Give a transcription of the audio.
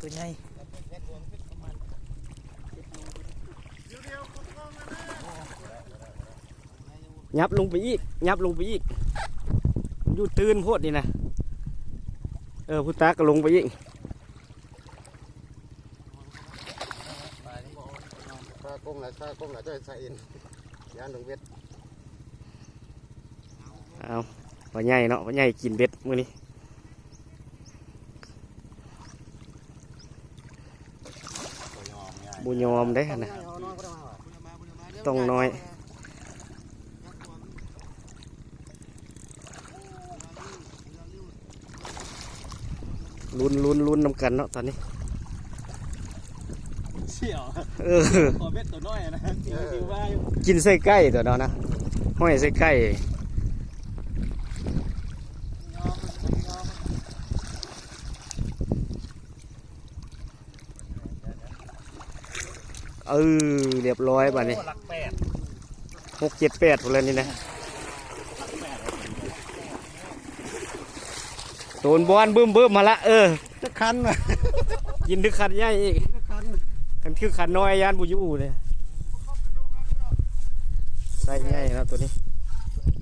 ตัวใหญ่ยับลงไปอีกยับลงไปอีกมันอยู่ตื่นโพดนี่นะพุทธะก็ลงไปอีกซาก้มหน่อยซาก้มหน่อยจะใส่อินยานลงเบ็ดเอาปลาใหญ่เนาะปลาใหญ่กินเบ็ดมื้อนี้บุญยอมได้นะต้องน้อยลุ้นนำกันเนาะตอนนี้เสี่ยวขอเบ็ดตัวน้อยนะกินไส้ไก่ตัวเนาะนะห้อยไส้ไก่เรียบร้อยป่ะนี่6 7 8หมดเลยนี่นะโดนบอลบึ้มมาละจะคันกินดึกคันใหญ่อีกคันคือคันน้อยยานบุญยูเลยใส่ใหญ่นะตัวนี้